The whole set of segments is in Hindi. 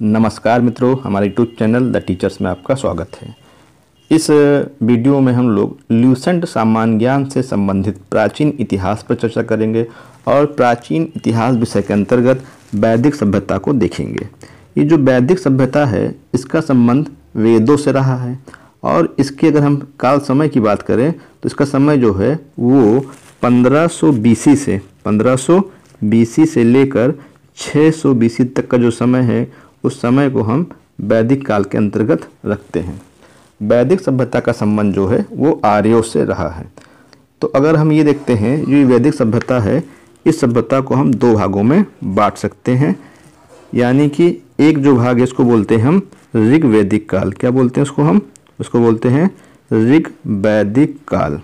नमस्कार मित्रों, हमारे यूट्यूब चैनल द टीचर्स में आपका स्वागत है। इस वीडियो में हम लोग ल्यूसेंट सामान्य ज्ञान से संबंधित प्राचीन इतिहास पर चर्चा करेंगे और प्राचीन इतिहास विषय के अंतर्गत वैदिक सभ्यता को देखेंगे। ये जो वैदिक सभ्यता है इसका संबंध वेदों से रहा है और इसके अगर हम काल समय की बात करें तो इसका समय जो है वो 1500 BC से लेकर 600 BC तक का जो समय है उस समय को हम वैदिक काल के अंतर्गत रखते हैं। वैदिक सभ्यता का संबंध जो है वो आर्यों से रहा है। तो अगर हम ये देखते हैं जो वैदिक सभ्यता है इस सभ्यता को हम दो भागों में बांट सकते हैं, यानी कि एक जो भाग है इसको बोलते हैं हम ऋग वैदिक काल। क्या बोलते हैं उसको बोलते हैं ऋग वैदिक काल,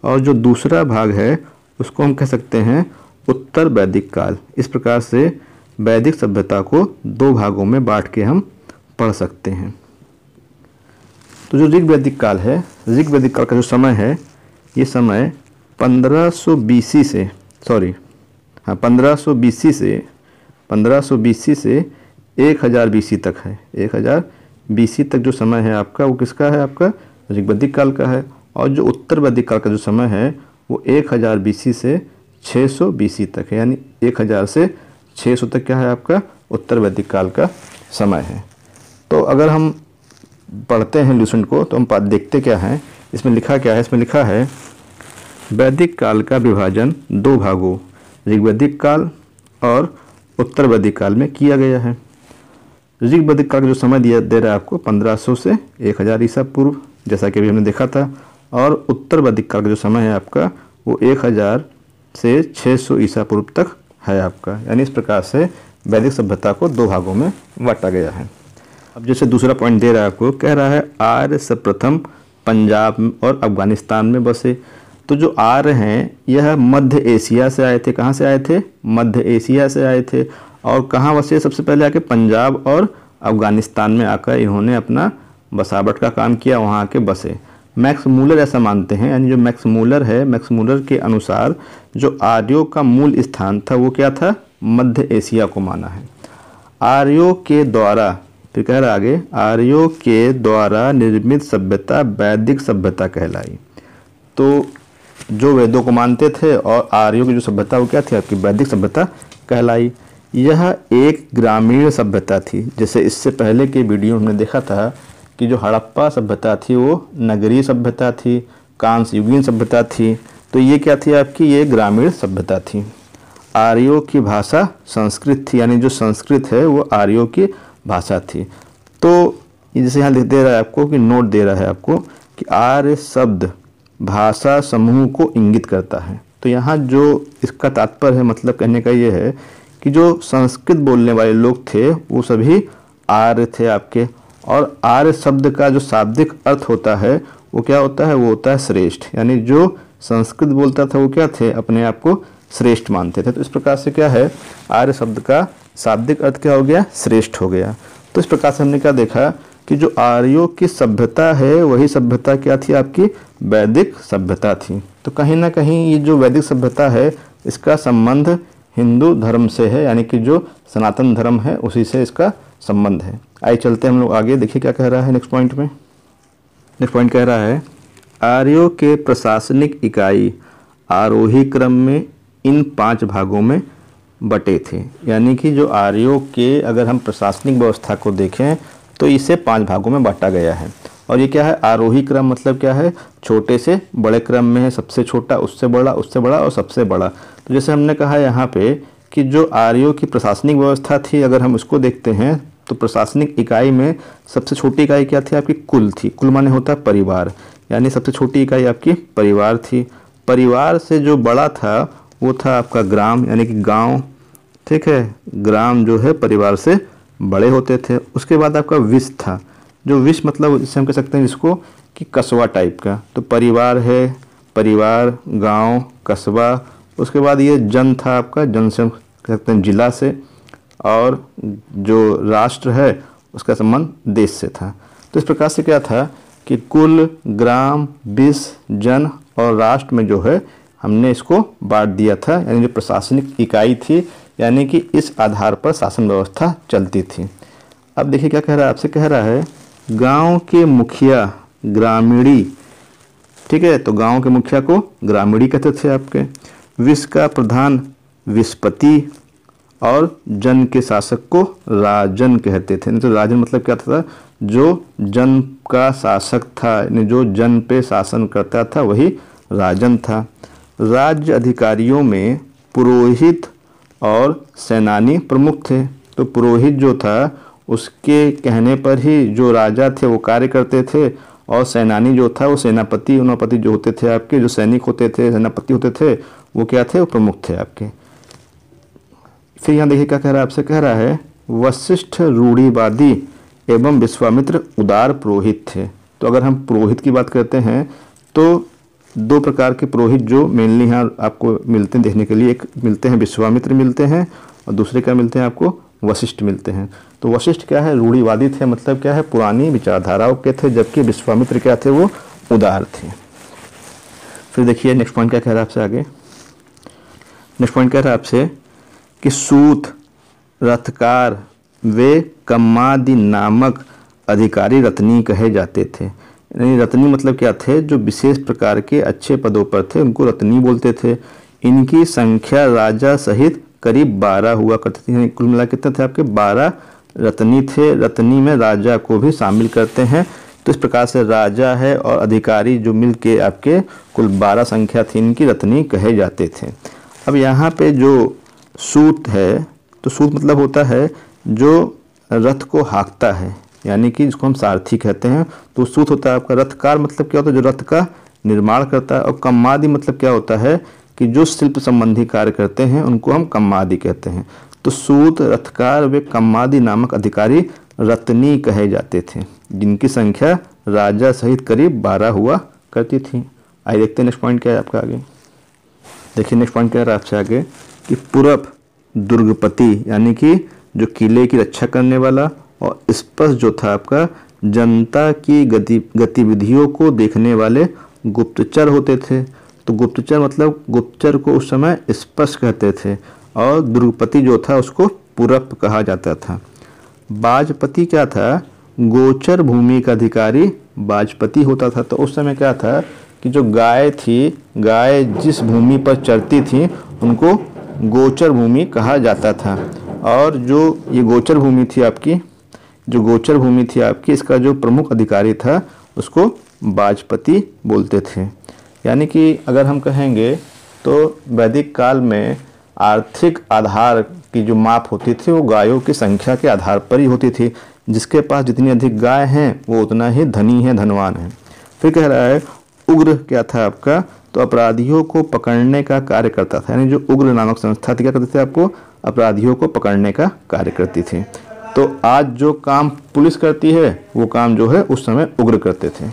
और जो दूसरा भाग है उसको हम कह सकते हैं उत्तर वैदिक काल। इस प्रकार से वैदिक सभ्यता को दो भागों में बांट के हम पढ़ सकते हैं। तो जो ऋग वैदिक काल है, ऋग वैदिक काल का जो समय है ये समय 1500 BC से 1000 BC तक है। 1000 BC तक जो समय है आपका वो किसका है? आपका ऋग वैदिक काल का है। और जो उत्तर वैदिक काल का जो समय है वो 1000 BC से 600 BC तक है, यानी 1000 से 600 तक क्या है आपका उत्तर वैदिक काल का समय है। तो अगर हम पढ़ते हैं ल्यूसेंट को तो हम देखते क्या है, इसमें लिखा क्या है? इसमें लिखा है वैदिक काल का विभाजन दो भागों ऋग वैदिक काल और उत्तर वैदिक काल में किया गया है। ऋग वैदिक काल का जो समय दे रहा है आपको 1500 से 1000 ईसा पूर्व, जैसा कि अभी हमने देखा था, और उत्तर वैदिक काल का जो समय है आपका वो 1000 से 600 ईसा पूर्व तक है आपका। यानी इस प्रकार से वैदिक सभ्यता को दो भागों में बांटा गया है। अब जैसे दूसरा पॉइंट दे रहा है आपको, कह रहा है आर्य सर्वप्रथम पंजाब और अफगानिस्तान में बसे। तो जो आर्य हैं यह मध्य एशिया से आए थे। कहाँ से आए थे? मध्य एशिया से आए थे। और कहाँ बसे? सबसे पहले आके पंजाब और अफगानिस्तान में आकर इन्होंने अपना बसावट का काम किया, वहाँ आके बसे। मैक्स मूलर ऐसा मानते हैं, यानी जो मैक्स मूलर है, मैक्स मूलर के अनुसार जो आर्यों का मूल स्थान था वो क्या था? मध्य एशिया को माना है। आर्यों के द्वारा, फिर कह रहा आगे, आर्यों के द्वारा निर्मित सभ्यता वैदिक सभ्यता कहलाई। तो जो वेदों को मानते थे और आर्यों की जो सभ्यता वो क्या थी? आपकी वैदिक सभ्यता कहलाई। यह एक ग्रामीण सभ्यता थी। जैसे इससे पहले के वीडियो हमने देखा था कि जो हड़प्पा सभ्यता थी वो नगरीय सभ्यता थी, कांस्य युगीन सभ्यता थी। तो ये क्या थी आपकी? ये ग्रामीण सभ्यता थी। आर्यों की भाषा संस्कृत थी, यानी जो संस्कृत है वो आर्यों की भाषा थी। तो जैसे यहाँ लिख दे रहा है आपको कि नोट दे रहा है आपको कि आर्य शब्द भाषा समूह को इंगित करता है। तो यहाँ जो इसका तात्पर्य है, मतलब कहने का ये है कि जो संस्कृत बोलने वाले लोग थे वो सभी आर्य थे आपके। और आर्य शब्द का जो शाब्दिक अर्थ होता है वो क्या होता है? वो होता है श्रेष्ठ। यानी जो संस्कृत बोलता था वो क्या थे? अपने आप को श्रेष्ठ मानते थे। तो इस प्रकार से क्या है, आर्य शब्द का शाब्दिक अर्थ क्या हो गया? श्रेष्ठ हो गया। तो इस प्रकार से हमने क्या देखा कि जो आर्यों की सभ्यता है वही सभ्यता क्या थी? आपकी वैदिक सभ्यता थी। तो कहीं ना कहीं ये जो वैदिक सभ्यता है इसका संबंध हिंदू धर्म से है, यानी कि जो सनातन धर्म है उसी से इसका संबंध है। आइए चलते हैं हम लोग आगे, देखिए क्या कह रहा है नेक्स्ट पॉइंट में। नेक्स्ट पॉइंट कह रहा है आर्यों के प्रशासनिक इकाई आरोही क्रम में इन 5 भागों में बटे थे। यानी कि जो आर्यों के अगर हम प्रशासनिक व्यवस्था को देखें तो इसे 5 भागों में बांटा गया है। और ये क्या है? आरोही क्रम मतलब क्या है? छोटे से बड़े क्रम में है, सबसे छोटा, उससे बड़ा, उससे बड़ा और सबसे बड़ा। तो जैसे हमने कहा यहाँ पे कि जो आर्यों की प्रशासनिक व्यवस्था थी, अगर हम उसको देखते हैं तो प्रशासनिक इकाई में सबसे छोटी इकाई क्या थी? आपकी कुल थी। कुल माने होता है परिवार, यानी सबसे छोटी इकाई आपकी परिवार थी। परिवार से जो बड़ा था वो था आपका ग्राम, यानी कि गांव। ठीक है, ग्राम जो है परिवार से बड़े होते थे। उसके बाद आपका विश था। जो विश मतलब जिससे हम कह सकते हैं इसको कि कस्बा टाइप का। तो परिवार है, परिवार, गांव, कस्बा। उसके बाद ये जन था आपका, जन से हम कह सकते हैं जिला से। और जो राष्ट्र है उसका संबंध देश से था। तो इस प्रकार से क्या था कि कुल, ग्राम, विश, जन और राष्ट्र में जो है हमने इसको बांट दिया था। यानी जो प्रशासनिक इकाई थी, यानी कि इस आधार पर शासन व्यवस्था चलती थी। अब देखिए क्या कह रहा है, आपसे कह रहा है गांव के मुखिया ग्रामीणी, ठीक है, तो गांव के मुखिया को ग्रामीणी कहते थे आपके, विश्व का प्रधान विस्पति और जन के शासक को राजन कहते थे। नहीं तो राजन मतलब क्या था, जो जन का शासक था, यानी जो जन पे शासन करता था वही राजन था। राज्य अधिकारियों में पुरोहित और सेनानी प्रमुख थे। तो पुरोहित जो था उसके कहने पर ही जो राजा थे वो कार्य करते थे, और सेनानी जो था वो सेनापति उनापति जो होते थे आपके, जो सैनिक होते थे सेनापति होते थे, वो क्या थे, वो प्रमुख थे आपके। फिर यहाँ देखिए क्या कह रहा है, आपसे कह रहा है वशिष्ठ रूढ़िवादी एवं विश्वामित्र उदार पुरोहित थे। तो अगर हम पुरोहित की बात करते हैं तो दो प्रकार के पुरोहित जो मेनली यहाँ आपको मिलते हैं देखने के लिए, एक मिलते हैं विश्वामित्र मिलते हैं, और दूसरे क्या मिलते हैं आपको, वशिष्ठ मिलते हैं। तो वशिष्ठ क्या है, रूढ़िवादी थे, मतलब क्या है, पुरानी विचारधाराओं के थे, जबकि विश्वामित्र क्या थे, वो उदार थे। फिर देखिए नेक्स्ट पॉइंट क्या कह रहा है आपसे आगे। नेक्स्ट पॉइंट कह रहा है आपसे कि सूत, रथकार वे कम्मादि नामक अधिकारी रत्नी कहे जाते थे। यानी रत्नी मतलब क्या थे, जो विशेष प्रकार के अच्छे पदों पर थे उनको रत्नी बोलते थे। इनकी संख्या राजा सहित करीब 12 हुआ करती थी। कुल मिला कितने थे आपके, 12 रत्नी थे। रत्नी में राजा को भी शामिल करते हैं। तो इस प्रकार से राजा है और अधिकारी जो मिल के आपके कुल 12 संख्या थी, इनकी रत्नी कहे जाते थे। अब यहाँ पे जो सूत है, तो सूत मतलब होता है जो रथ को हाँकता है, यानी कि जिसको हम सारथी कहते हैं, तो सूत होता है आपका। रथकार मतलब क्या होता है, जो रथ का निर्माण करता है। और कम्मादि मतलब क्या होता है कि जो शिल्प संबंधी कार्य करते हैं उनको हम कम्मादि कहते हैं। तो सूत, रथकार वे कम्मादि नामक अधिकारी रत्नी कहे जाते थे, जिनकी संख्या राजा सहित करीब 12 हुआ करती थी। आइए देखते हैं नेक्स्ट पॉइंट क्या है आपका आगे। देखिए नेक्स्ट पॉइंट क्या है आपसे आगे कि पूरब दुर्गपति, यानी कि जो किले की रक्षा करने वाला, और स्पष्ट जो था आपका जनता की गतिविधियों को देखने वाले गुप्तचर होते थे। तो गुप्तचर मतलब गुप्तचर को उस समय स्पष्ट कहते थे, और दुर्गपति जो था उसको पूरब कहा जाता था। बाजपति क्या था, गोचर भूमि का अधिकारी बाजपति होता था। तो उस समय क्या था कि जो गाय थी, गाय जिस भूमि पर चरती थी उनको गोचर भूमि कहा जाता था। और जो ये गोचर भूमि थी आपकी, जो गोचर भूमि थी आपकी, इसका जो प्रमुख अधिकारी था उसको बाजपति बोलते थे। यानी कि अगर हम कहेंगे तो वैदिक काल में आर्थिक आधार की जो माप होती थी वो गायों की संख्या के आधार पर ही होती थी। जिसके पास जितनी अधिक गाय हैं वो उतना ही धनी है, धनवान है। फिर कह रहा है उग्र क्या था आपका, तो अपराधियों को पकड़ने का कार्य करता था। यानी जो उग्र नामक संस्था थी क्या करती थी, आपको अपराधियों को पकड़ने का कार्य करती थी। तो आज जो काम पुलिस करती है वो काम जो है उस समय उग्र करते थे।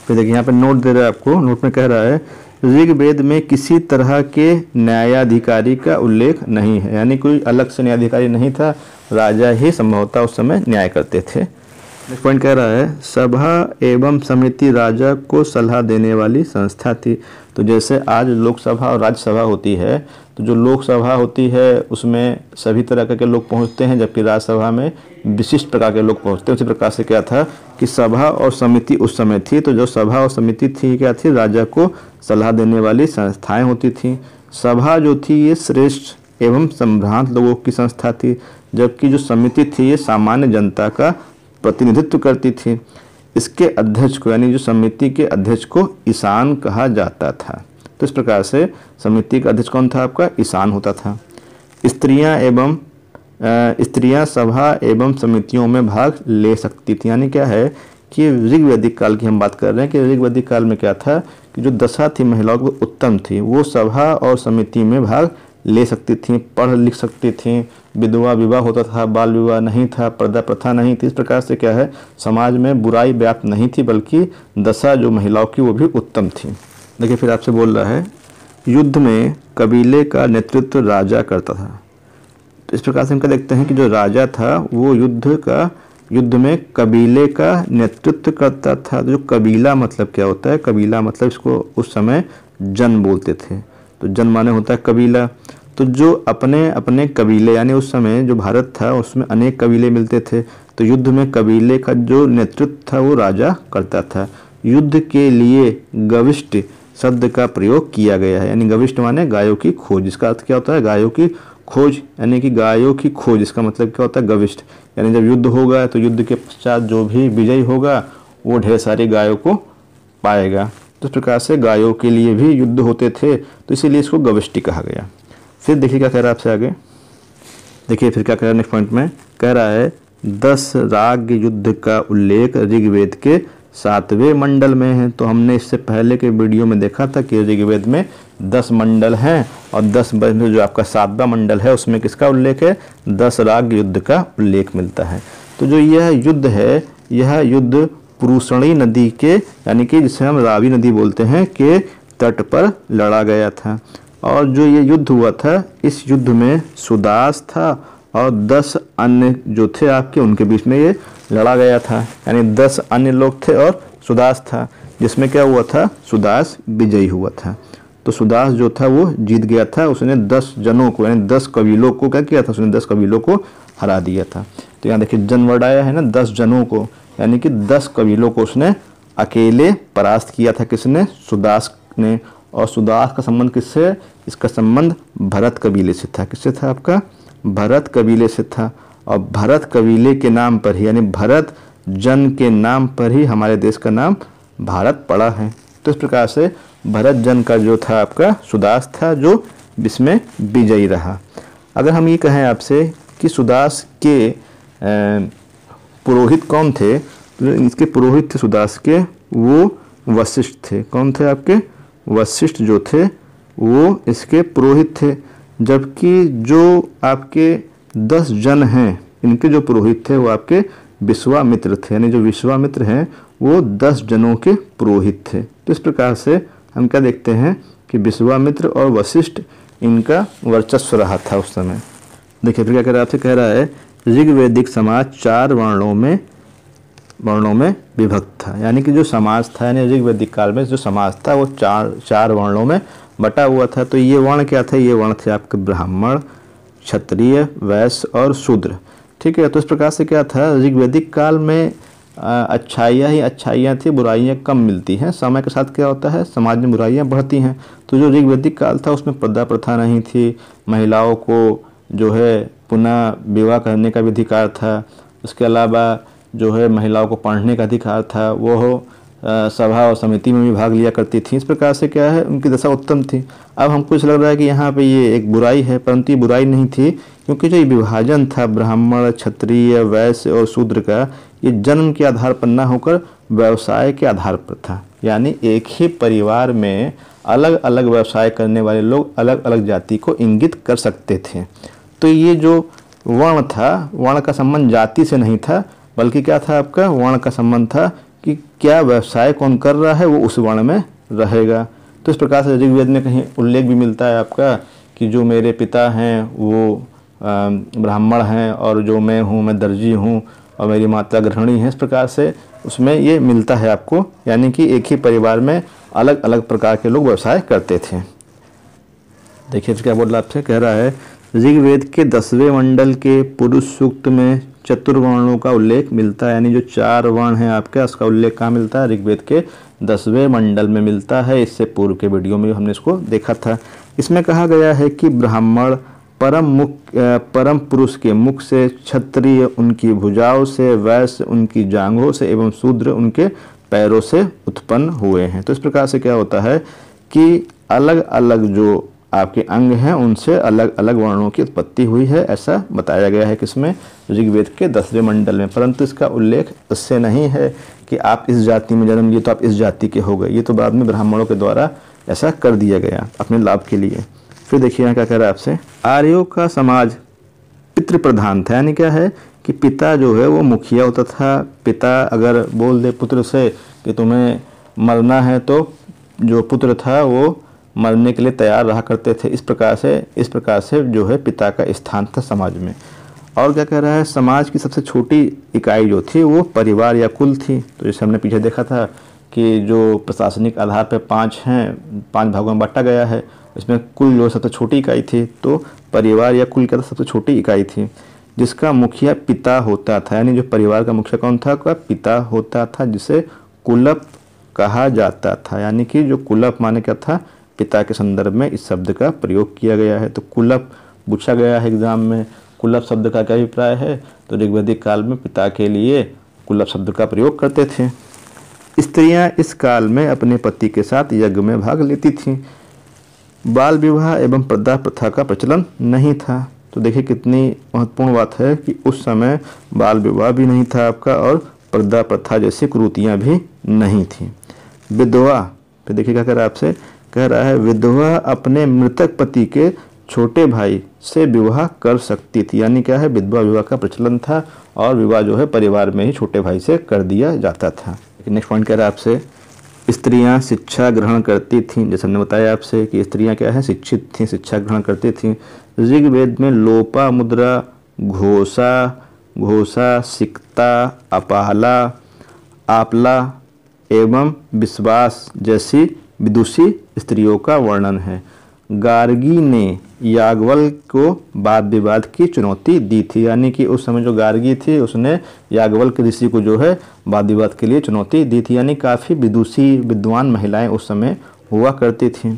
फिर देखिए यहाँ पे नोट दे रहा है आपको, नोट में कह रहा है ऋग्वेद में किसी तरह के न्यायाधिकारी का उल्लेख नहीं है। यानी कोई अलग से न्यायाधिकारी नहीं था, राजा ही संभवतः उस समय न्याय करते थे। नेक्स्ट पॉइंट कह रहा है सभा एवं समिति राजा को सलाह देने वाली संस्था थी। तो जैसे आज लोकसभा और राज्यसभा होती है, तो जो लोकसभा होती है उसमें सभी तरह के लोग पहुंचते हैं, जबकि राज्यसभा में विशिष्ट प्रकार के लोग पहुंचते हैं। उसी प्रकार से क्या था कि सभा और समिति उस समय थी। तो जो सभा और समिति थी क्या थी, राजा को सलाह देने वाली संस्थाएं होती थी। सभा जो थी ये श्रेष्ठ एवं संभ्रांत लोगों की संस्था थी, जबकि जो समिति थी ये सामान्य जनता का प्रतिनिधित्व करती थी। इसके अध्यक्ष को, यानी जो समिति के अध्यक्ष को ईशान कहा जाता था। तो इस प्रकार से समिति का अध्यक्ष कौन था आपका, ईशान होता था। स्त्रियां सभा एवं समितियों में भाग ले सकती थी। यानी क्या है कि ऋग्वैदिक काल की हम बात कर रहे हैं कि ऋग्वैदिक काल में क्या था कि जो दशा थी महिलाओं को उत्तम थी, वो सभा और समिति में भाग ले सकती थी, पढ़ लिख सकती थी, विधवा विवाह होता था, बाल विवाह नहीं था, पर्दा प्रथा नहीं थी। इस प्रकार से क्या है समाज में बुराई व्याप्त नहीं थी, बल्कि दशा जो महिलाओं की वो भी उत्तम थी। देखिए फिर आपसे बोल रहा है युद्ध में कबीले का नेतृत्व राजा करता था। तो इस प्रकार से हम क्या देखते हैं कि जो राजा था वो युद्ध में कबीले का नेतृत्व करता था। जो कबीला मतलब क्या होता है, कबीला मतलब इसको उस समय जन बोलते थे। तो जन माने होता है कबीला। तो जो अपने अपने कबीले, यानी उस समय जो भारत था उसमें अनेक कबीले मिलते थे, तो युद्ध में कबीले का जो नेतृत्व था वो राजा करता था। युद्ध के लिए गविष्ट शब्द का प्रयोग किया गया है, यानी गविष्ट माने गायों की खोज। इसका अर्थ क्या होता है? गायों की खोज, यानी कि गायों की खोज, इसका मतलब क्या होता है? गविष्ट। यानी जब युद्ध होगा तो युद्ध के पश्चात जो भी विजयी होगा वो ढेर सारी गायों को पाएगा। तो इस प्रकार से गायों के लिए भी युद्ध होते थे, तो इसीलिए इसको गविष्टि कहा गया। फिर देखिए क्या कह रहा है आपसे आगे, देखिए फिर क्या कह रहा है नेक्स्ट पॉइंट में, कह रहा है 10 राग युद्ध का उल्लेख ऋग्वेद के 7वें मंडल में है। तो हमने इससे पहले के वीडियो में देखा था कि ऋग्वेद में 10 मंडल हैं और 10 जो आपका 7वां मंडल है उसमें किसका उल्लेख है? 10 राग युद्ध का उल्लेख मिलता है। तो जो यह युद्ध है, यह युद्ध पुरुषणी नदी के, यानी कि जिसे हम रावी नदी बोलते हैं, के तट पर लड़ा गया था। और जो ये युद्ध हुआ था, इस युद्ध में सुदास था और 10 अन्य जो थे आपके, उनके बीच में ये लड़ा गया था। यानी 10 अन्य लोग थे और सुदास था, जिसमें क्या हुआ था? सुदास विजयी हुआ था। तो सुदास जो था वो जीत गया था। उसने 10 जनों को, यानी 10 कबीलों को क्या किया था? उसने 10 कबीलों को हरा दिया था। तो यहाँ देखिए जन वर्ड आया है ना, 10 जनों को, यानी कि 10 कबीलों को उसने अकेले परास्त किया था। किसने? सुदास ने। और सुदास का संबंध किससे है? इसका संबंध भरत कबीले से था। किससे था आपका? भरत कबीले से था। और भरत कबीले के नाम पर ही, यानी भरत जन के नाम पर ही हमारे देश का नाम भारत पड़ा है। तो इस प्रकार से भरत जन का जो था आपका सुदास था, जो इसमें विजयी रहा। अगर हम ये कहें आपसे कि सुदास के पुरोहित कौन थे, तो इसके पुरोहित थे सुदास के, वो वशिष्ठ थे। कौन थे आपके? वशिष्ठ जो थे वो इसके पुरोहित थे। जबकि जो आपके 10 जन हैं, इनके जो पुरोहित थे वो आपके विश्वामित्र थे। यानी जो विश्वामित्र हैं वो 10 जनों के पुरोहित थे। तो इस प्रकार से हम क्या देखते हैं कि विश्वामित्र और वशिष्ठ, इनका वर्चस्व रहा था उस समय। देखिए फिर क्या कह रहा है आपसे, कह रहा है ऋग्वैदिक समाज 4 वर्णों में विभक्त था। यानी कि जो समाज था, यानी ऋग्वैदिक काल में जो समाज था वो चार वर्णों में बटा हुआ था। तो ये वर्ण क्या थे? ये वर्ण थे आपके ब्राह्मण, क्षत्रिय, वैश्य और शूद्र। ठीक है। तो इस प्रकार से क्या था, ऋग्वैदिक काल में अच्छाइयाँ ही अच्छाइयाँ थी, बुराइयाँ कम मिलती हैं। समय के साथ क्या होता है, समाज में बुराइयाँ बढ़ती हैं। तो जो ऋग्वैदिक काल था उसमें पर्दा प्रथा नहीं थी, महिलाओं को जो है पुनः विवाह करने का भी अधिकार था। उसके अलावा जो है महिलाओं को पढ़ने का अधिकार था, वो सभा और समिति में भी भाग लिया करती थी। इस प्रकार से क्या है, उनकी दशा उत्तम थी। अब हमको ऐसा लग रहा है कि यहाँ पे ये एक बुराई है, परंतु ये बुराई नहीं थी, क्योंकि जो ये विभाजन था ब्राह्मण, क्षत्रिय, वैश्य और शूद्र का, ये जन्म के आधार पर ना होकर व्यवसाय के आधार पर था। यानी एक ही परिवार में अलग अलग व्यवसाय करने वाले लोग अलग अलग जाति को इंगित कर सकते थे। तो ये जो वर्ण था, वर्ण का संबंध जाति से नहीं था, बल्कि क्या था आपका, वर्ण का संबंध था कि क्या व्यवसाय कौन कर रहा है वो उस वर्ण में रहेगा। तो इस प्रकार से ऋग्वेद में कहीं उल्लेख भी मिलता है आपका कि जो मेरे पिता हैं वो ब्राह्मण हैं और जो मैं हूँ मैं दर्जी हूँ और मेरी माता गृहिणी है। इस प्रकार से उसमें ये मिलता है आपको, यानी कि एक ही परिवार में अलग अलग प्रकार के लोग व्यवसाय करते थे। देखिए क्या बोल रहा आपसे, कह रहा है ऋग्वेद के 10वें मंडल के पुरुष सूक्त में चतुर्वर्णों का उल्लेख मिलता है। यानी जो 4 वर्ण हैं आपके, उसका उल्लेख कहाँ मिलता है, ऋग्वेद के 10वें मंडल में मिलता है। इससे पूर्व के वीडियो में हमने इसको देखा था। इसमें कहा गया है कि ब्राह्मण परम पुरुष के मुख से, क्षत्रिय उनकी भुजाओं से, वैश्य उनकी जांघों से एवं शूद्र उनके पैरों से उत्पन्न हुए हैं। तो इस प्रकार से क्या होता है कि अलग अलग जो आपके अंग हैं उनसे अलग अलग वर्णों की उत्पत्ति हुई है, ऐसा बताया गया है किसमें, ऋग्वेद के 10वें मंडल में। परंतु इसका उल्लेख इससे नहीं है कि आप इस जाति में जन्म लिए तो आप इस जाति के हो गए। ये तो बाद में ब्राह्मणों के द्वारा ऐसा कर दिया गया अपने लाभ के लिए। फिर देखिए यहाँ क्या कह रहा है आपसे, आर्यों का समाज पितृ प्रधान था। यानी क्या है कि पिता जो है वो मुखिया होता था। पिता अगर बोल दे पुत्र से कि तुम्हें मरना है, तो जो पुत्र था वो मरने के लिए तैयार रहा करते थे। इस प्रकार से जो है पिता का स्थान था समाज में। और क्या कह रहा है, समाज की सबसे छोटी इकाई जो थी वो परिवार या कुल थी। तो जैसे हमने पीछे देखा था कि जो प्रशासनिक आधार पर 5 हैं, 5 भागों में बांटा गया है। इसमें कुल जो सबसे छोटी इकाई थी, तो परिवार या कुल क्या था, सबसे छोटी इकाई थी, जिसका मुखिया पिता होता था। यानी जो परिवार का मुखिया कौन था, का पिता होता था, जिसे कुलप कहा जाता था। यानी कि जो कुलप माने क्या था, पिता के संदर्भ में इस शब्द का प्रयोग किया गया है। तो कुलप पूछा गया है एग्जाम में, कुलप शब्द का क्या अभिप्राय है, तो ऋग्वैदिक काल में पिता के लिए कुलप शब्द का प्रयोग करते थे। स्त्रियां इस काल में अपने पति के साथ यज्ञ में भाग लेती थीं। बाल विवाह एवं प्रदा प्रथा का प्रचलन नहीं था। तो देखिए कितनी महत्वपूर्ण बात है कि उस समय बाल विवाह भी नहीं था आपका, और प्रदा प्रथा जैसी कुरीतियाँ भी नहीं थीं। विधवा, फिर देखिए क्या कह रहा है आपसे, कह रहा है विधवा अपने मृतक पति के छोटे भाई से विवाह कर सकती थी। यानी क्या है, विधवा विवाह का प्रचलन था, और विवाह जो है परिवार में ही छोटे भाई से कर दिया जाता था। नेक्स्ट पॉइंट कह रहा है आपसे, स्त्रियां शिक्षा ग्रहण करती थीं। जैसे हमने बताया आपसे कि स्त्रियां क्या है, शिक्षित थीं, शिक्षा ग्रहण करती थीं। ऋग्वेद में लोपा मुद्रा, घोषा, सिक्ता, अपाला, आपला एवं विश्वास जैसी विदुषी स्त्रियों का वर्णन है। गार्गी ने याज्ञवल्क्य को वाद विवाद की चुनौती दी थी। यानी कि उस समय जो गार्गी थी उसने याज्ञवल्क्य ऋषि को जो है वाद विवाद के लिए चुनौती दी थी। यानी काफ़ी विदुषी विद्वान महिलाएं उस समय हुआ करती थीं।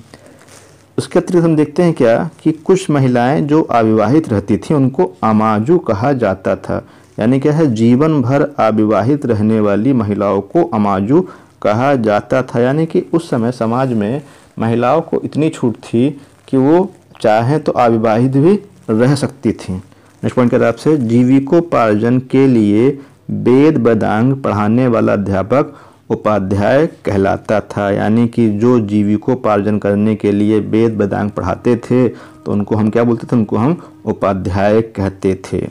उसके अतिरिक्त हम देखते हैं क्या कि कुछ महिलाएं जो अविवाहित रहती थीं उनको अमाजू कहा जाता था। यानी क्या है, जीवन भर अविवाहित रहने वाली महिलाओं को अमाजू कहा जाता था। यानी कि उस समय समाज में महिलाओं को इतनी छूट थी कि वो चाहें तो अविवाहित भी रह सकती थीं। नेक्स्ट पॉइंट कह आपसे, जीविकोपार्जन के लिए वेद वेदांग पढ़ाने वाला अध्यापक उपाध्याय कहलाता था। यानी कि जो जीविकोपार्जन करने के लिए वेद वेदांग पढ़ाते थे तो उनको हम क्या बोलते थे, उनको हम उपाध्याय कहते थे।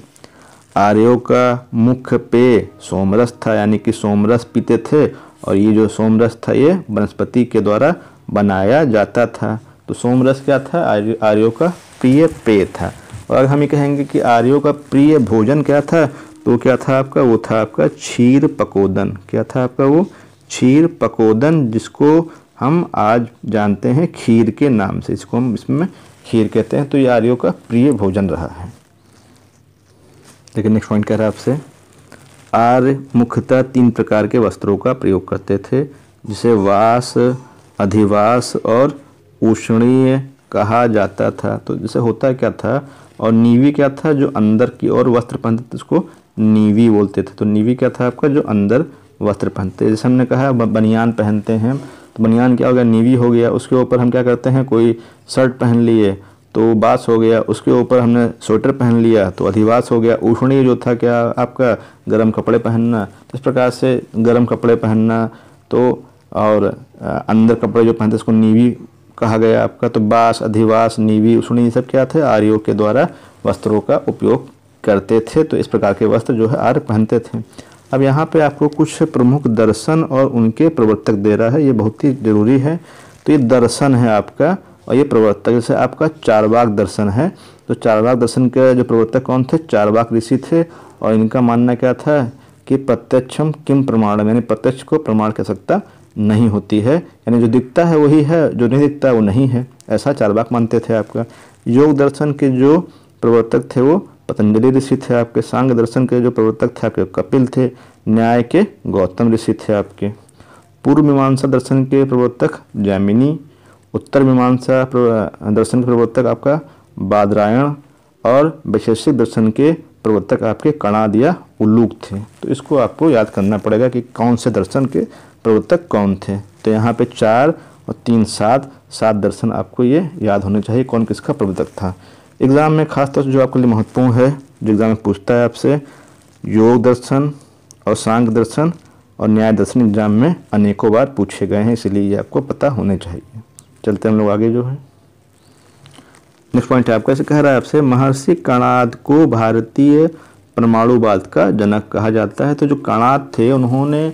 आर्यों का मुख्य पेय सोमरस था। यानी कि सोमरस पीते थे, और ये जो सोमरस था ये वनस्पति के द्वारा बनाया जाता था। तो सोमरस क्या था, आर्यों का प्रिय पेय था। और अगर हम ये कहेंगे कि आर्यों का प्रिय भोजन क्या था, तो क्या था आपका, वो था आपका क्षीर पकोदन। क्या था आपका, वो क्षीर पकोदन, जिसको हम आज जानते हैं खीर के नाम से, इसको हम इसमें खीर कहते हैं। तो ये आर्यों का प्रिय भोजन रहा है। लेकिन नेक्स्ट पॉइंट कह रहा है आपसे, आर्य मुख्यतः 3 प्रकार के वस्त्रों का प्रयोग करते थे, जिसे वास, अधिवास और उष्णीय कहा जाता था। तो जैसे होता क्या था, और नीवी क्या था, जो अंदर की ओर वस्त्र पहनते थे उसको नीवी बोलते थे। तो नीवी क्या था आपका, जो अंदर वस्त्र पहनते। जैसे हमने कहा बनियान पहनते हैं, तो बनियान क्या हो गया, नीवी हो गया। उसके ऊपर हम क्या करते हैं, कोई शर्ट पहन लिए तो बास हो गया। उसके ऊपर हमने स्वेटर पहन लिया तो अधिवास हो गया। उष्णीय जो था क्या आपका, गर्म कपड़े पहनना। इस प्रकार से गर्म कपड़े पहनना, तो और अंदर कपड़े जो पहनते उसको नीवी कहा गया आपका। तो बास, अधिवास, नीवी, उष्णीय, ये सब क्या थे, आर्यों के द्वारा वस्त्रों का उपयोग करते थे। तो इस प्रकार के वस्त्र जो है आर्य पहनते थे। अब यहाँ पे आपको कुछ प्रमुख दर्शन और उनके प्रवर्तक दे रहा है, ये बहुत ही जरूरी है। तो ये दर्शन है आपका, और ये प्रवर्तक जैसे आपका चारवाक दर्शन है। तो चारवाक दर्शन के जो प्रवर्तक कौन थे, चारवाक ऋषि थे। और इनका मानना क्या था कि प्रत्यक्षम किम प्रमाणम, यानी प्रत्यक्ष को प्रमाण कह सकता नहीं होती है। यानी जो दिखता है वही है, जो नहीं दिखता वो नहीं है, ऐसा चारवाक मानते थे आपका। योग दर्शन के जो प्रवर्तक थे वो पतंजलि ऋषि थे आपके। सांग दर्शन के जो प्रवर्तक थे आपके कपिल थे। न्याय के गौतम ऋषि थे आपके। पूर्व मीमांसा दर्शन के प्रवर्तक जैमिनी। उत्तर मीमांसा दर्शन के प्रवर्तक आपका बादरायण। और वैशेषिक दर्शन के प्रवर्तक आपके कणाद या उल्लूक थे। तो इसको आपको याद करना पड़ेगा कि कौन से दर्शन के प्रवर्तक कौन थे। तो यहाँ पे 4 और 3 7 दर्शन आपको ये याद होने चाहिए कौन किसका प्रवर्तक था। एग्ज़ाम में खास तौर से जो आपके लिए महत्वपूर्ण है, जो एग्ज़ाम में पूछता है आपसे, योग दर्शन और सांख्य दर्शन और न्याय दर्शन एग्जाम में अनेकों बार पूछे गए हैं, इसलिए ये आपको पता होने चाहिए। चलते हम लोग आगे जो है नेक्स्ट पॉइंट है आपका, ऐसे कह रहा है आपसे, महर्षि कणाद को भारतीय परमाणुवाद का जनक कहा जाता है। तो जो कणाद थे उन्होंने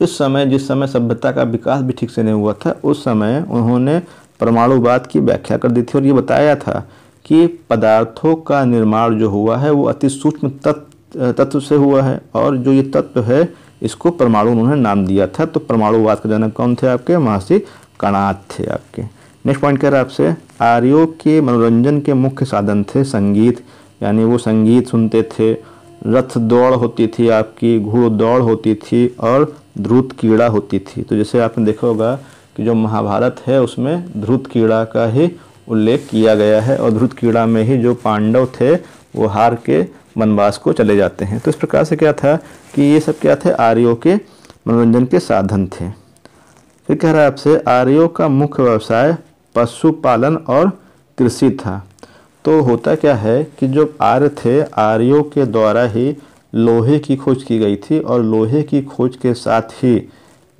इस समय, जिस समय सभ्यता का विकास भी ठीक से नहीं हुआ था, उस समय उन्होंने परमाणुवाद की व्याख्या कर दी थी और ये बताया था कि पदार्थों का निर्माण जो हुआ है वो अति सूक्ष्म तत्व से हुआ है, और जो ये तत्व है इसको परमाणु उन्होंने नाम दिया था। तो परमाणुवाद का जनक कौन थे आपके, महर्षि कणाद थे आपके। नेक्स्ट पॉइंट कह रहा है आपसे, आर्यों के मनोरंजन के मुख्य साधन थे संगीत, यानी वो संगीत सुनते थे, रथ दौड़ होती थी आपकी, घुड़दौड़ होती थी और ध्रुत क्रीड़ा होती थी। तो जैसे आपने देखा होगा कि जो महाभारत है उसमें ध्रुत क्रीड़ा का ही उल्लेख किया गया है और ध्रुत क्रीड़ा में ही जो पांडव थे वो हार के वनवास को चले जाते हैं। तो इस प्रकार से क्या था कि ये सब क्या थे, आर्यों के मनोरंजन के साधन थे। फिर कह रहा है आपसे आर्यों का मुख्य व्यवसाय पशुपालन और कृषि था। तो होता क्या है कि जो आर्य थे, आर्यों के द्वारा ही लोहे की खोज की गई थी और लोहे की खोज के साथ ही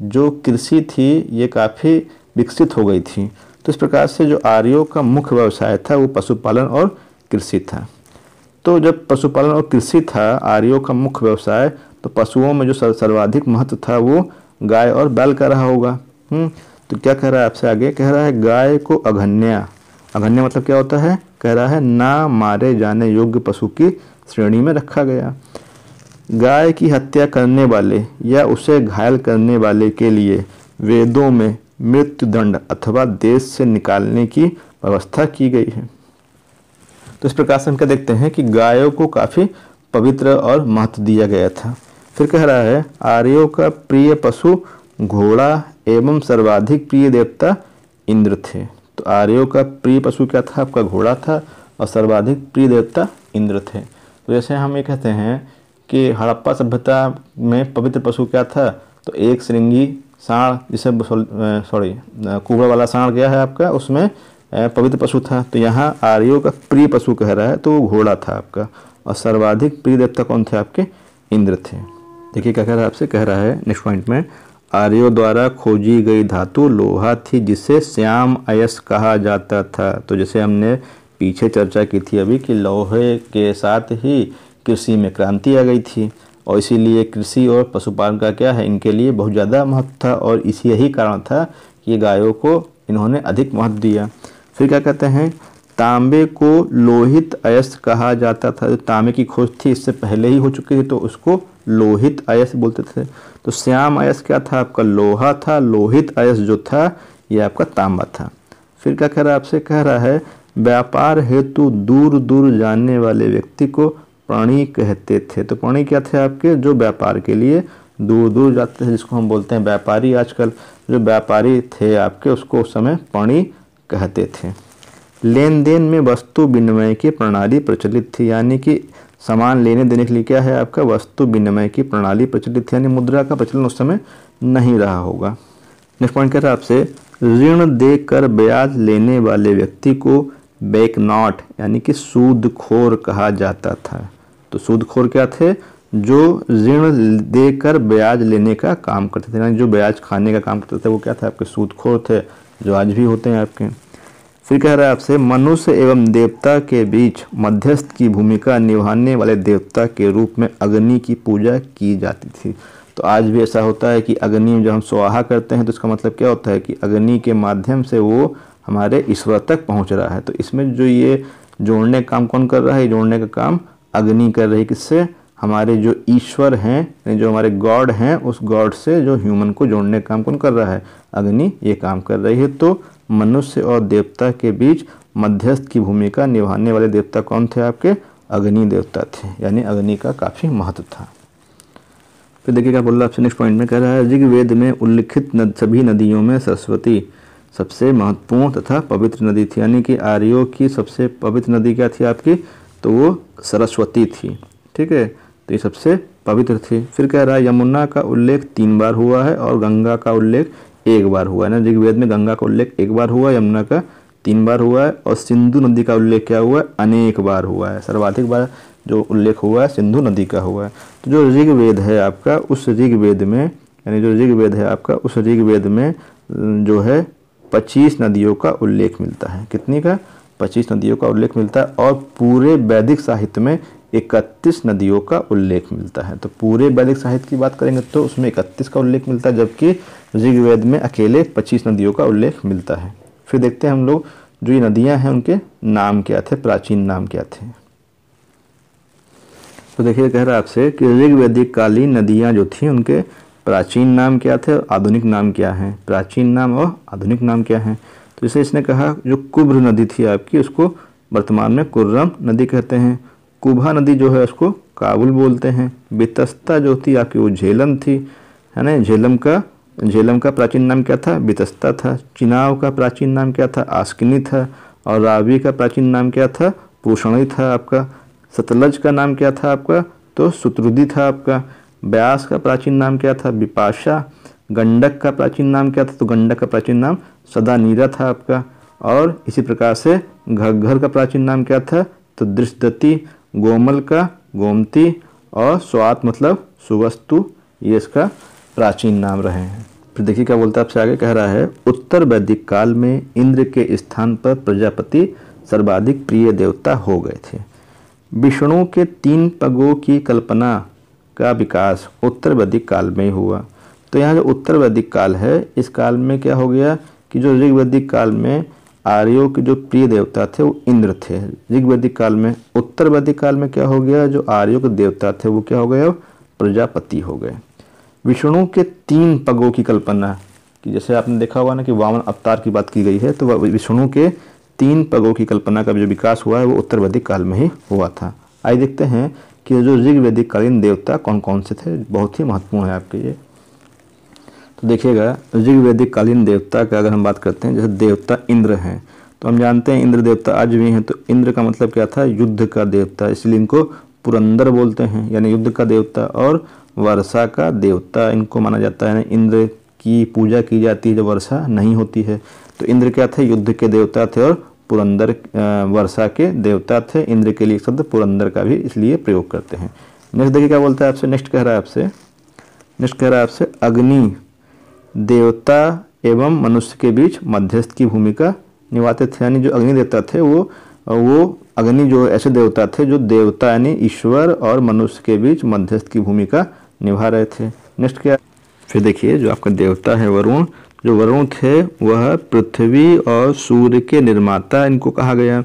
जो कृषि थी ये काफ़ी विकसित हो गई थी। तो इस प्रकार से जो आर्यों का मुख्य व्यवसाय था वो पशुपालन और कृषि था। तो जब पशुपालन और कृषि था आर्यों का मुख्य व्यवसाय, तो पशुओं में जो सर्वाधिक महत्व था वो गाय और बैल का रहा होगा। तो क्या कह रहा है आपसे आगे, कह रहा है गाय को अघन्या, अघन्य मतलब क्या होता है, कह रहा है ना मारे जाने योग्य पशु की श्रेणी में रखा गया। गाय की हत्या करने वाले या उसे घायल करने वाले के लिए वेदों में मृत्युदंड अथवा देश से निकालने की व्यवस्था की गई है। तो इस प्रकार से हम क्या देखते हैं कि गायों को काफ़ी पवित्र और महत्व दिया गया था। फिर कह रहा है आर्यों का प्रिय पशु घोड़ा एवं सर्वाधिक प्रिय देवता इंद्र थे। तो आर्यों का प्रिय पशु क्या था, आपका घोड़ा था और सर्वाधिक प्रिय देवता इंद्र थे। तो जैसे हम ये कहते हैं कि हड़प्पा सभ्यता में पवित्र पशु क्या था, तो एक श्रृंगी सांड, जिसे कुबड़ वाला सांड क्या है आपका, उसमें पवित्र पशु था। तो यहाँ आर्यों का प्रिय पशु कह रहा है तो वो घोड़ा था आपका, और सर्वाधिक प्रिय देवता कौन थे आपके, इंद्र थे। देखिए क्या कह रहा है आपसे, कह रहा है नेक्स्ट पॉइंट में आर्यों द्वारा खोजी गई धातु लोहा थी जिसे श्याम अयस्क कहा जाता था। तो जैसे हमने पीछे चर्चा की थी अभी कि लोहे के साथ ही कृषि में क्रांति आ गई थी और इसीलिए कृषि और पशुपालन का क्या है, इनके लिए बहुत ज़्यादा महत्व था और इसी यही कारण था कि गायों को इन्होंने अधिक महत्व दिया। फिर क्या कहते हैं, तांबे को लोहित अयस्क कहा जाता था। जो तांबे की खोज थी इससे पहले ही हो चुकी थी तो उसको लोहित अयस्क बोलते थे। तो श्याम अयस्क क्या था, आपका लोहा था, लोहित अयस्क जो था ये आपका तांबा था। फिर क्या कह रहा है आपसे, कह रहा है व्यापार हेतु दूर दूर जाने वाले व्यक्ति को प्राणी कहते थे। तो प्राणी क्या थे आपके, जो व्यापार के लिए दूर दूर जाते थे, जिसको हम बोलते हैं व्यापारी। आजकल जो व्यापारी थे आपके उसको उस समय प्राणी कहते थे। लेन देन में वस्तु विनिमय की प्रणाली प्रचलित थी, यानी कि सामान लेने देने के लिए क्या है आपका, वस्तु विनिमय की प्रणाली प्रचलित थी, यानी मुद्रा का प्रचलन उस समय नहीं रहा होगा। नेक्स्ट पॉइंट कह रहा है आपसे ऋण देकर ब्याज लेने वाले व्यक्ति को बैकनॉट यानी कि सूदखोर कहा जाता था। तो सूदखोर क्या थे, जो ऋण देकर ब्याज लेने का काम करते थे, यानी जो ब्याज खाने का काम करते थे वो क्या था आपके, सूदखोर थे, जो आज भी होते हैं आपके। फिर कह रहा है आपसे मनुष्य एवं देवता के बीच मध्यस्थ की भूमिका निभाने वाले देवता के रूप में अग्नि की पूजा की जाती थी। तो आज भी ऐसा होता है कि अग्नि में जब हम स्वाहा करते हैं तो इसका मतलब क्या होता है कि अग्नि के माध्यम से वो हमारे ईश्वर तक पहुंच रहा है। तो इसमें जो ये जोड़ने का काम कौन कर रहा है, जोड़ने का काम अग्नि कर रही है। किससे, हमारे जो ईश्वर हैं, जो हमारे गॉड हैं, उस गॉड से जो ह्यूमन को जोड़ने का काम कौन कर रहा है, अग्नि ये काम कर रही है। तो मनुष्य और देवता के बीच मध्यस्थ की भूमिका निभाने वाले देवता कौन थे आपके, अग्नि देवता थे, यानी अग्नि का काफ़ी महत्व था। फिर देखिए क्या बोल रहा है आपसे नेक्स्ट पॉइंट में, कह रहा है ऋग्वेद में उल्लिखित सभी नदियों में सरस्वती सबसे महत्वपूर्ण तथा पवित्र नदी थी, यानी कि आर्यों की सबसे पवित्र नदी क्या थी आपकी, तो वो सरस्वती थी। ठीक है, तो ये सबसे पवित्र थी। फिर कह रहा है यमुना का उल्लेख 3 बार हुआ है और गंगा का उल्लेख 1 बार हुआ है ना। ऋग्वेद में गंगा का उल्लेख 1 बार हुआ, यमुना का 3 बार हुआ है और सिंधु नदी का उल्लेख क्या हुआ है, अनेक बार हुआ है। सर्वाधिक बार जो उल्लेख हुआ है सिंधु नदी का हुआ है। तो जो ऋग्वेद है आपका, उस ऋग्वेद में यानी जो ऋग्वेद है आपका, उस ऋग्वेद में जो है 25 नदियों का उल्लेख मिलता है। कितनी का, 25 नदियों का उल्लेख मिलता है और पूरे वैदिक साहित्य में 31 नदियों का उल्लेख मिलता है। तो पूरे वैदिक साहित्य की बात करेंगे तो उसमें 31 का उल्लेख मिलता है, जबकि ऋग्वेद में अकेले 25 नदियों का उल्लेख मिलता है। फिर देखते हैं हम लोग जो ये नदियां हैं उनके नाम क्या थे, प्राचीन नाम क्या थे। तो देखिए कह रहा है आपसे कि ऋग्वैदिक कालीन नदियां जो थी उनके प्राचीन नाम क्या थे, आधुनिक नाम क्या हैं। प्राचीन नाम और आधुनिक नाम क्या हैं। तो जैसे इसने कहा जो कुब्र नदी थी आपकी उसको वर्तमान में कुर्रम नदी कहते हैं। कुभा नदी जो है उसको काबुल बोलते हैं। बितस्ता जो थी आपकी वो झेलम थी, है ना। झेलम का प्राचीन नाम क्या था? बितस्ता था। चिनाव का प्राचीन नाम क्या था? आस्किनी था। और रावी का प्राचीन नाम क्या था? पूषणी था आपका। सतलज का नाम क्या था आपका? तो सुतरुदी था आपका। ब्यास का प्राचीन नाम क्या था? बिपाशा। गंडक का प्राचीन नाम क्या था? तो गंडक का प्राचीन नाम सदानीरा था आपका। और इसी प्रकार से घग्घर का प्राचीन नाम क्या था? तो दृष्टदती। गोमल का गोमती। और स्वात मतलब सुवस्तु, ये इसका प्राचीन नाम रहे हैं। फिर देखिए क्या बोलता है आपसे आगे, कह रहा है उत्तर वैदिक काल में इंद्र के स्थान पर प्रजापति सर्वाधिक प्रिय देवता हो गए थे। विष्णु के 3 पगों की कल्पना का विकास उत्तर वैदिक काल में हुआ। तो यहाँ जो उत्तर वैदिक काल है इस काल में क्या हो गया कि जो ऋग वैदिक काल में आर्यों के जो प्रिय देवता थे वो इंद्र थे ऋग वैदिक काल में। उत्तर वैदिक काल में क्या हो गया, जो आर्यों के देवता थे वो क्या हो गए, प्रजापति हो गए। विष्णु के 3 पगों की कल्पना कि जैसे आपने देखा होगा ना कि वामन अवतार की बात की गई है, तो विष्णु के 3 पगों की कल्पना का जो विकास हुआ है वो उत्तर वैदिक काल में ही हुआ था। आइए देखते हैं कि जो ऋग वैदिक कालीन देवता कौन कौन से थे, बहुत ही महत्वपूर्ण है आपके ये। तो देखिएगा ऋग वैदिक कालीन देवता का अगर हम बात करते हैं, जैसे देवता इंद्र हैं तो हम जानते हैं इंद्र देवता आज भी हैं। तो इंद्र का मतलब क्या था, युद्ध का देवता, इसलिए इनको पुरंदर बोलते हैं, यानी युद्ध का देवता। और वर्षा का देवता इनको माना जाता है। इंद्र की पूजा की जाती है जब वर्षा नहीं होती है। तो इंद्र क्या थे, युद्ध के देवता थे। और पुरंदर वर्षा के देवता थे। इंद्र के लिए शब्द पुरंदर का भी इसलिए प्रयोग करते हैं। नेक्स्ट देखिए क्या बोलता है आपसे, नेक्स्ट कह रहा है आपसे अग्नि देवता एवं मनुष्य के बीच मध्यस्थ की भूमिका निभाते थे। यानी जो अग्नि देवता थे वो अग्नि जो ऐसे देवता थे जो देवता यानी ईश्वर और मनुष्य के बीच मध्यस्थ की भूमिका निभा रहे थे। नेक्स्ट क्या, फिर देखिए जो आपका देवता है वरुण, जो वरुण थे वह पृथ्वी और सूर्य के निर्माता इनको कहा गया,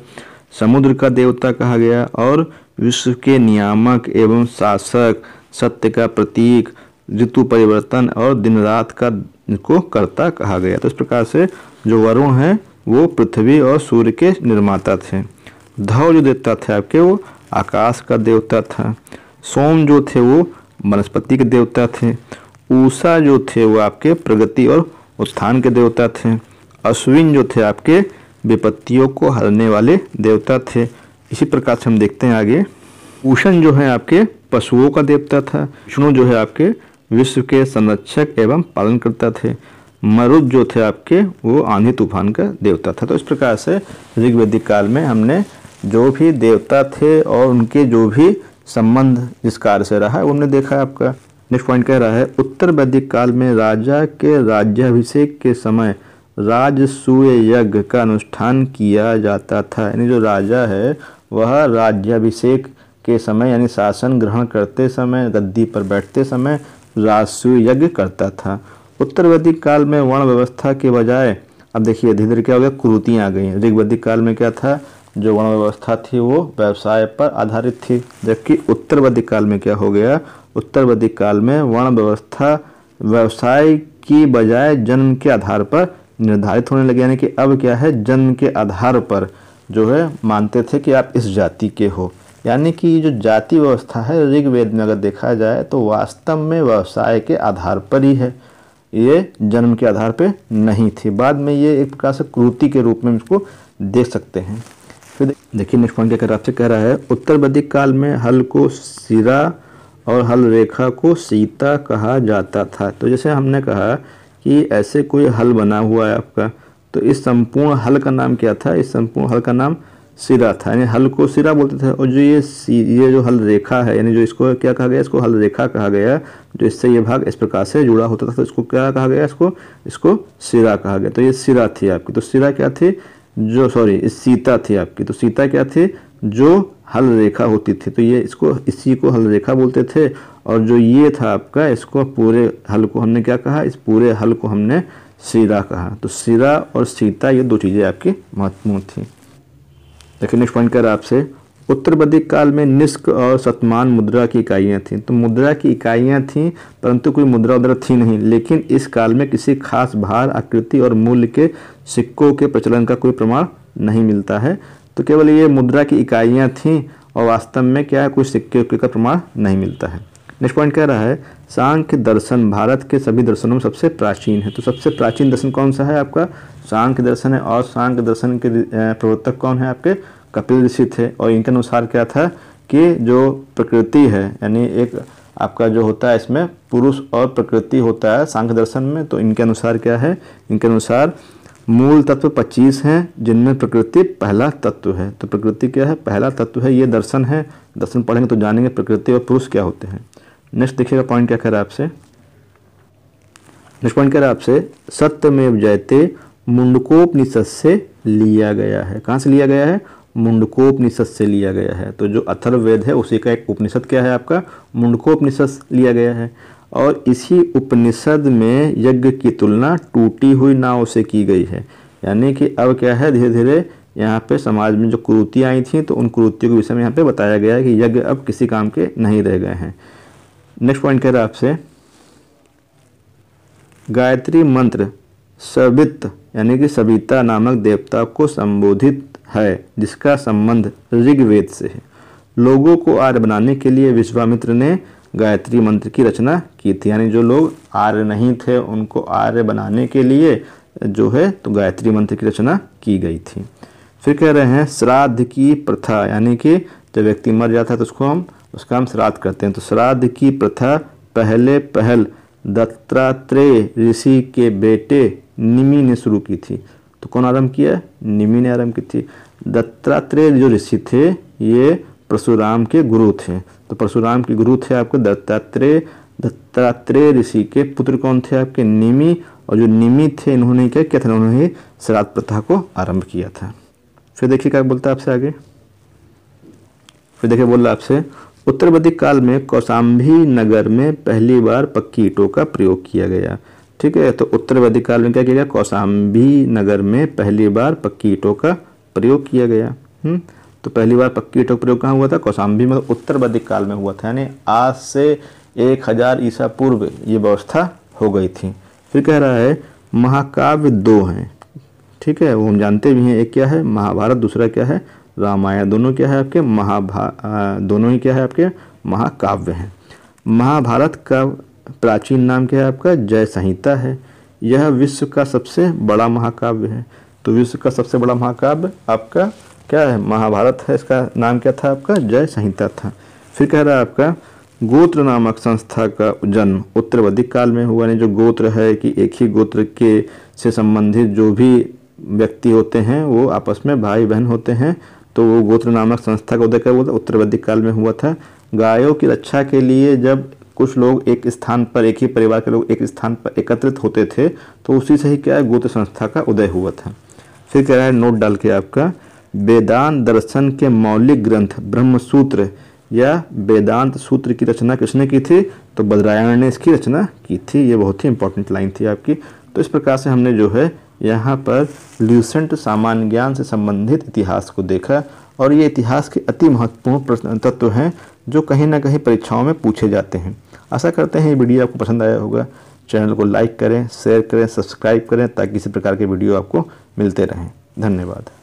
समुद्र का देवता कहा गया और विश्व के नियामक एवं शासक, सत्य का प्रतीक, ऋतु परिवर्तन और दिन रात का इनको कर्ता कहा गया। तो इस प्रकार से जो वरुण है वो पृथ्वी और सूर्य के निर्माता थे। धव जो देवता थे आपके वो आकाश का देवता था। सोम जो थे वो वनस्पति के देवता थे। उषा जो थे वो आपके प्रगति और उत्थान के देवता थे। अश्विन जो थे आपके विपत्तियों को हरने वाले देवता थे। इसी प्रकार से हम देखते हैं आगे, उषण जो है आपके पशुओं का देवता था। विष्णु जो है आपके विश्व के संरक्षक एवं पालन करता थे। मरुत जो थे आपके वो आंधी तूफान का देवता था। तो इस प्रकार से ऋग वैदिक काल में हमने जो भी देवता थे और उनके जो भी संबंध जिस कार्य से रहा है उन्होंने देखा है आपका। नेक्स्ट पॉइंट कह रहा है उत्तर वैदिक काल में राजा के राज्याभिषेक के समय राजसूय यज्ञ का अनुष्ठान किया जाता था। यानी जो राजा है वह राज्याभिषेक के समय यानी शासन ग्रहण करते समय, गद्दी पर बैठते समय राजसूय यज्ञ करता था। उत्तर वैदिक काल में वर्ण व्यवस्था के बजाय अब देखिए धीरे धीरे क्या हो गया, कुरीतियाँ आ गई। ऋग वैदिक काल में क्या था, जो वर्ण व्यवस्था थी वो व्यवसाय पर आधारित थी, जबकि उत्तर वैदिक काल में क्या हो गया, उत्तर वैदिक काल में वर्ण व्यवस्था व्यवसाय की बजाय जन्म के आधार पर निर्धारित होने लगे। यानी कि अब क्या है, जन्म के आधार पर जो है मानते थे कि आप इस जाति के हो। यानी कि जो जाति व्यवस्था है ऋग्वेद में अगर देखा जाए तो वास्तव में व्यवसाय के आधार पर ही है, ये जन्म के आधार पे नहीं थी। बाद में ये एक प्रकार से क्रूति के रूप में इसको देख सकते हैं। फिर देखिए नेक्स्ट पॉइंट क्या आपसे कह रहा है, उत्तर वैदिक काल में हल को सिरा और हल रेखा को सीता कहा जाता था। तो जैसे हमने कहा कि ऐसे कोई हल बना हुआ है आपका, तो इस संपूर्ण हल का नाम क्या था, इस संपूर्ण हल का नाम सिरा था। यानी हल को सिरा बोलते थे। और जो ये जो हल रेखा है, यानी जो इसको क्या कहा गया, इसको हल रेखा कहा गया, जो इससे ये भाग इस प्रकार से जुड़ा होता था, तो इसको क्या कहा गया, इसको सिरा कहा गया। तो ये सिरा थी आपकी। तो सिरा क्या थी, सीता थी आपकी। तो सीता क्या थी, जो हल रेखा होती थी। तो ये इसी को हल रेखा बोलते थे। और जो ये था आपका, इसको पूरे हल को हमने क्या कहा, इस पूरे हल को हमने सिरा कहा। तो सिरा और सीता ये दो चीज़ें आपकी महत्वपूर्ण थी। देखिए नेक्स्ट पॉइंट कर आपसे, उत्तर वैदिक काल में निष्क और शतमान मुद्रा की इकाइयाँ थीं। तो मुद्रा की इकाइयाँ थीं परंतु कोई मुद्रा उद्रा थी नहीं। लेकिन इस काल में किसी खास भार, आकृति और मूल्य के सिक्कों के प्रचलन का कोई प्रमाण नहीं मिलता है। तो केवल ये मुद्रा की इकाइयाँ थीं और वास्तव में क्या है, कोई सिक्के का प्रमाण नहीं मिलता है। नेक्स्ट पॉइंट कह रहा है सांख्य दर्शन भारत के सभी दर्शनों में सबसे प्राचीन है। तो सबसे प्राचीन दर्शन कौन सा है आपका, सांख्य दर्शन है। और सांख्य दर्शन के प्रवर्तक कौन है आपके, कपिल ऋषि थे। और इनके अनुसार क्या था कि जो प्रकृति है, यानी एक आपका जो होता है इसमें पुरुष और प्रकृति होता है सांख्य दर्शन में। तो इनके अनुसार क्या है, इनके अनुसार मूल तत्व 25 हैं जिनमें प्रकृति पहला तत्व है। तो प्रकृति क्या है, पहला तत्व है। ये दर्शन है, दर्शन पढ़ेंगे तो जानेंगे प्रकृति और पुरुष क्या होते हैं। नेक्स्ट देखिएगा पॉइंट क्या कह रहा है आपसे। नेक्स्ट पॉइंट कह रहा है आपसे सत्यमेव जयते मुंडकोपनिषद से लिया गया है। कहाँ से लिया गया है, मुंडकोपनिषद से लिया गया है। तो जो अथर्ववेद है उसी का एक उपनिषद क्या है आपका, मुंडकोपनिषद लिया गया है। और इसी उपनिषद में यज्ञ की तुलना टूटी हुई नाव से की गई है। यानी कि अब क्या है, धीरे धीरे यहाँ पे समाज में जो कुरीतियाँ आई थी तो उन कुरीतियों के विषय में यहाँ पे बताया गया है कि यज्ञ अब किसी काम के नहीं रह गए हैं। नेक्स्ट पॉइंट कह रहा है आपसे गायत्री मंत्र सवित यानी कि सविता नामक देवता को संबोधित है, जिसका संबंध ऋग्वेद से है। लोगों को आर्य बनाने के लिए विश्वामित्र ने गायत्री मंत्र की रचना की थी। यानी जो लोग आर्य नहीं थे उनको आर्य बनाने के लिए जो है तो गायत्री मंत्र की रचना की गई थी। फिर कह रहे हैं श्राद्ध की प्रथा, यानी कि जब व्यक्ति मर जाता है तो उसका हम श्राद्ध करते हैं। तो श्राद्ध की प्रथा पहल दत्तात्रेय ऋषि के बेटे निमि ने शुरू की थी। तो कौन आरंभ किया, निमि ने आरंभ की थी। दत्तात्रेय जो ऋषि थे ये परशुराम के गुरु थे। तो परशुराम के गुरु थे आपके दत्तात्रेय। दत्तात्रेय ऋषि के पुत्र कौन थे आपके, निमि। और जो निमि थे इन्होंने क्या किया था, उन्होंने श्राद्ध प्रथा को आरंभ किया था। फिर देखिए क्या बोलता है आपसे आगे। फिर देखिए बोल रहा आपसे उत्तर वैदिक काल में कौशाम्बी नगर में पहली बार पक्की ईंटों का प्रयोग किया गया। ठीक है, तो उत्तर वैदिक काल में क्या किया गया, कौशाम्बी नगर में पहली बार पक्की ईंटों का प्रयोग किया गया। तो पहली बार पक्की ईंटों का प्रयोग कहाँ हुआ था, कौशाम्बी में, उत्तर वैदिक काल में हुआ था। यानी आज से 1000 ईसा पूर्व ये व्यवस्था हो गई थी। फिर कह रहा है महाकाव्य 2 हैं। ठीक है, वो हम जानते भी हैं, एक क्या है महाभारत, दूसरा क्या है रामायण। दोनों क्या है आपके दोनों ही क्या है आपके महाकाव्य हैं। महाभारत का प्राचीन नाम क्या है आपका, जय संहिता है। यह विश्व का सबसे बड़ा महाकाव्य है। तो विश्व का सबसे बड़ा महाकाव्य आपका क्या है, महाभारत है। इसका नाम क्या था आपका, जय संहिता था। फिर कह रहा है आपका गोत्र नामक संस्था का जन्म उत्तर वैदिक काल में हुआ। नहीं, जो गोत्र है कि एक ही गोत्र के से संबंधित जो भी व्यक्ति होते हैं वो आपस में भाई बहन होते हैं। तो वो गोत्र नामक संस्था का उदय कब हुआ, उत्तर वैदिक काल में हुआ था। गायों की रक्षा के लिए जब कुछ लोग एक स्थान पर, एक ही परिवार के लोग एक स्थान पर एकत्रित होते थे तो उसी से ही क्या है गोत्र संस्था का उदय हुआ था। फिर कह रहा है नोट डाल के आपका वेदांत दर्शन के मौलिक ग्रंथ ब्रह्मसूत्र या वेदांत सूत्र की रचना किसने की थी, तो बद्रायण ने इसकी रचना की थी। ये बहुत ही इंपॉर्टेंट लाइन थी आपकी। तो इस प्रकार से हमने जो है यहाँ पर ल्यूसेंट सामान्य ज्ञान से संबंधित इतिहास को देखा। और ये इतिहास के अति महत्वपूर्ण तत्व हैं जो कहीं ना कहीं परीक्षाओं में पूछे जाते हैं। आशा करते हैं ये वीडियो आपको पसंद आया होगा। चैनल को लाइक करें, शेयर करें, सब्सक्राइब करें ताकि इसी प्रकार के वीडियो आपको मिलते रहें। धन्यवाद।